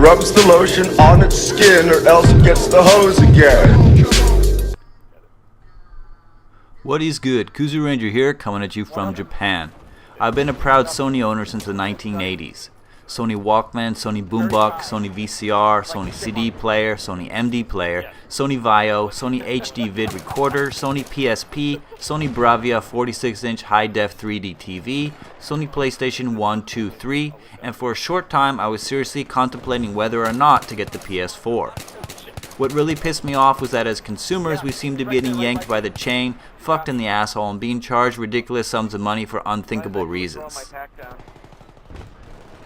rubs the lotion on its skin, or else it gets the hose again. What is good? Kuzu Ranger here, coming at you from Japan. I've been a proud Sony owner since the 1980s. Sony Walkman, Sony Boombox, Sony VCR, Sony CD player, Sony MD player, Sony Vaio, Sony HD vid recorder, Sony PSP, Sony Bravia 46-inch high-def 3D TV, Sony PlayStation 1, 2, 3, and for a short time I was seriously contemplating whether or not to get the PS4. What really pissed me off was that as consumers we seemed to be getting yanked by the chain, fucked in the asshole, and being charged ridiculous sums of money for unthinkable reasons.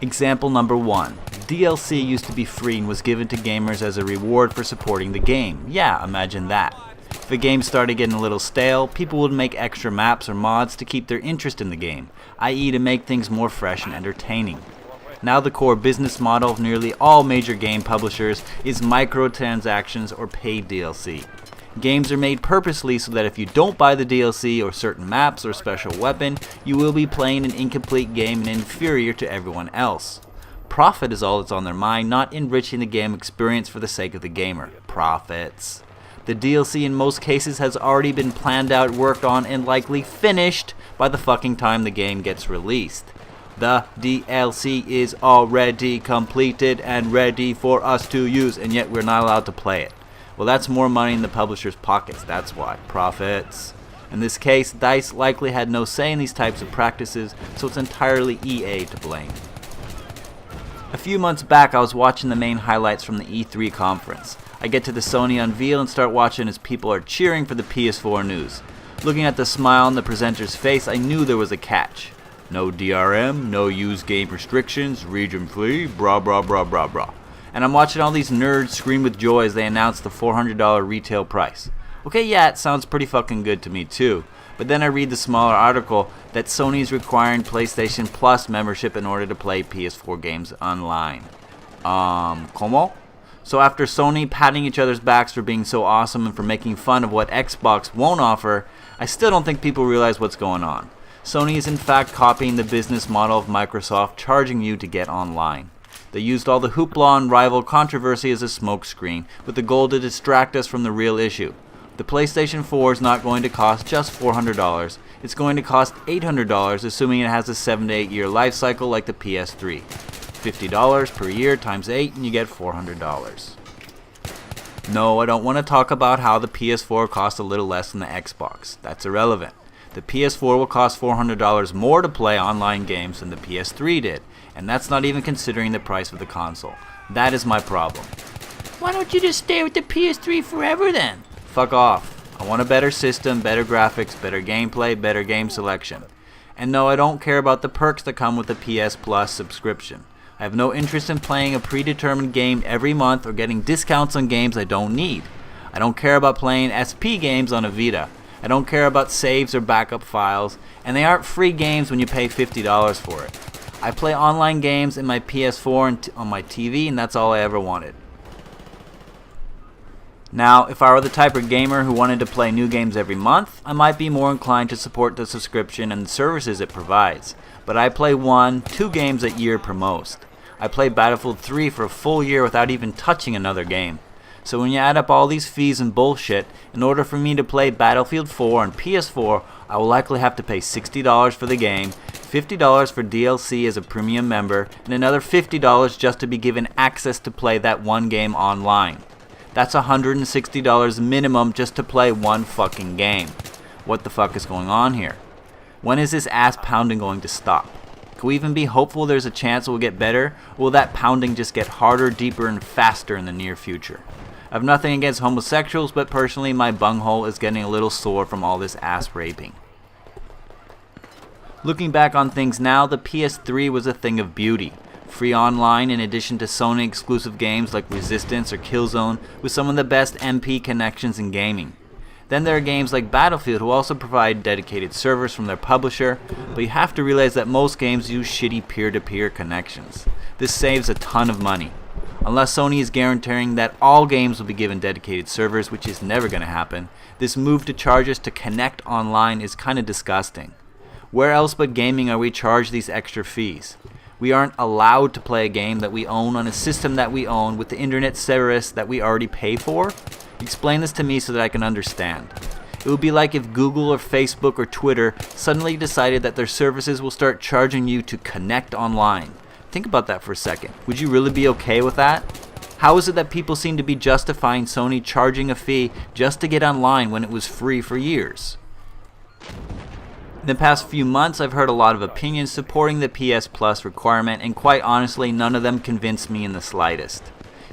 Example number 1. DLC used to be free and was given to gamers as a reward for supporting the game. Yeah, imagine that. If a game started getting a little stale, people would make extra maps or mods to keep their interest in the game, i.e. to make things more fresh and entertaining. Now the core business model of nearly all major game publishers is microtransactions or paid DLC. Games are made purposely so that if you don't buy the DLC or certain maps or special weapon, you will be playing an incomplete game and inferior to everyone else. Profit is all that's on their mind, not enriching the game experience for the sake of the gamer. Profits. The DLC in most cases has already been planned out, worked on, and likely finished by the fucking time the game gets released. The DLC is already completed and ready for us to use, and yet we're not allowed to play it. Well, that's more money in the publisher's pockets, that's why. Profits. In this case, DICE likely had no say in these types of practices, so it's entirely EA to blame. A few months back, I was watching the main highlights from the E3 conference. I get to the Sony unveil and start watching as people are cheering for the PS4 news. Looking at the smile on the presenter's face, I knew there was a catch. No DRM, no use game restrictions, region free, brah brah brah brah brah. And I'm watching all these nerds scream with joy as they announce the $400 retail price. Okay, yeah, it sounds pretty fucking good to me too. But then I read the smaller article that Sony is requiring PlayStation Plus membership in order to play PS4 games online. Como? So after Sony patting each other's backs for being so awesome and for making fun of what Xbox won't offer, I still don't think people realize what's going on. Sony is in fact copying the business model of Microsoft, charging you to get online. They used all the hoopla and rival controversy as a smokescreen, with the goal to distract us from the real issue. The PlayStation 4 is not going to cost just $400, it's going to cost $800, assuming it has a 7 to 8 year life cycle like the PS3. $50 per year times 8 and you get $400. No, I don't want to talk about how the PS4 costs a little less than the Xbox. That's irrelevant. The PS4 will cost $400 more to play online games than the PS3 did, and that's not even considering the price of the console. That is my problem. Why don't you just stay with the PS3 forever then? Fuck off. I want a better system, better graphics, better gameplay, better game selection. And no, I don't care about the perks that come with the PS Plus subscription. I have no interest in playing a predetermined game every month or getting discounts on games I don't need. I don't care about playing SP games on a Vita. I don't care about saves or backup files, and they aren't free games when you pay $50 for it. I play online games in my PS4 and on my TV, and that's all I ever wanted. Now, if I were the type of gamer who wanted to play new games every month, I might be more inclined to support the subscription and the services it provides. But I play 1, 2 games a year per most. I played Battlefield 3 for a full year without even touching another game. So when you add up all these fees and bullshit, in order for me to play Battlefield 4 on PS4, I will likely have to pay $60 for the game, $50 for DLC as a premium member, and another $50 just to be given access to play that one game online. That's $160 minimum just to play one fucking game. What the fuck is going on here? When is this ass pounding going to stop? Can we even be hopeful there's a chance it will get better, or will that pounding just get harder, deeper, and faster in the near future? I have nothing against homosexuals, but personally my bunghole is getting a little sore from all this ass raping. Looking back on things now, the PS3 was a thing of beauty. Free online in addition to Sony exclusive games like Resistance or Killzone with some of the best MP connections in gaming. Then there are games like Battlefield who also provide dedicated servers from their publisher, but you have to realize that most games use shitty peer-to-peer connections. This saves a ton of money. Unless Sony is guaranteeing that all games will be given dedicated servers, which is never going to happen, this move to charge us to connect online is kind of disgusting. Where else but gaming are we charged these extra fees? We aren't allowed to play a game that we own on a system that we own with the internet service that we already pay for? Explain this to me so that I can understand. It would be like if Google or Facebook or Twitter suddenly decided that their services will start charging you to connect online. Think about that for a second. Would you really be okay with that? How is it that people seem to be justifying Sony charging a fee just to get online when it was free for years? In the past few months, I've heard a lot of opinions supporting the PS Plus requirement, and quite honestly, none of them convinced me in the slightest.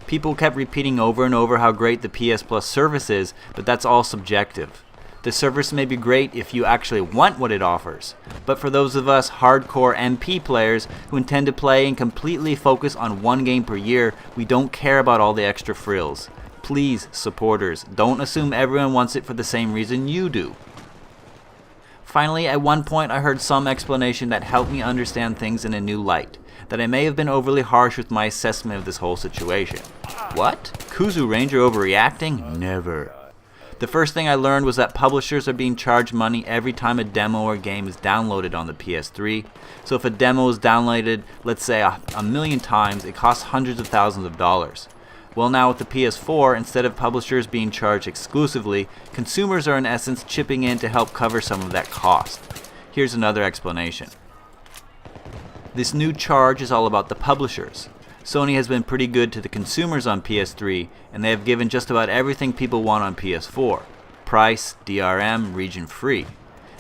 People kept repeating over and over how great the PS Plus service is, but that's all subjective. The service may be great if you actually want what it offers, but for those of us hardcore MP players who intend to play and completely focus on one game per year, we don't care about all the extra frills. Please, supporters, don't assume everyone wants it for the same reason you do. Finally, at one point I heard some explanation that helped me understand things in a new light, that I may have been overly harsh with my assessment of this whole situation. What? Kuzu Ranger overreacting? Never. The first thing I learned was that publishers are being charged money every time a demo or game is downloaded on the PS3. So if a demo is downloaded, let's say a million times, it costs hundreds of thousands of dollars. Well, now with the PS4, instead of publishers being charged exclusively, consumers are in essence chipping in to help cover some of that cost. Here's another explanation. This new charge is all about the publishers. Sony has been pretty good to the consumers on PS3, and they have given just about everything people want on PS4. Price, DRM, region free.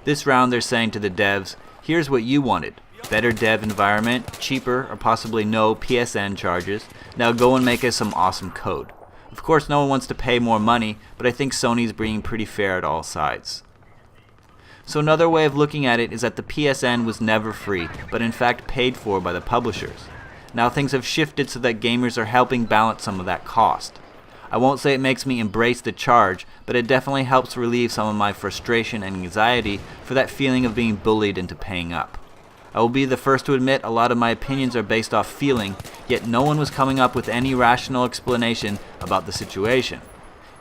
This round they're saying to the devs, here's what you wanted. Better dev environment, cheaper or possibly no PSN charges. Now go and make us some awesome code. Of course no one wants to pay more money, but I think Sony's being pretty fair at all sides. So another way of looking at it is that the PSN was never free, but in fact paid for by the publishers. Now things have shifted so that gamers are helping balance some of that cost. I won't say it makes me embrace the charge, but it definitely helps relieve some of my frustration and anxiety for that feeling of being bullied into paying up. I will be the first to admit a lot of my opinions are based off feeling, yet no one was coming up with any rational explanation about the situation.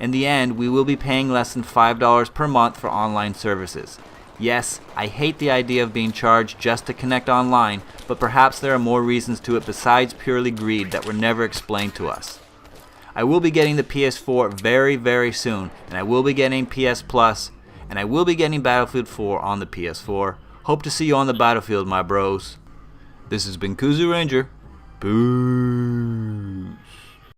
In the end, we will be paying less than $5 per month for online services. Yes, I hate the idea of being charged just to connect online, but perhaps there are more reasons to it besides purely greed that were never explained to us. I will be getting the PS4 very, very soon, and I will be getting PS Plus, and I will be getting Battlefield 4 on the PS4. Hope to see you on the battlefield, my bros. This has been Kuzu Ranger. Boo.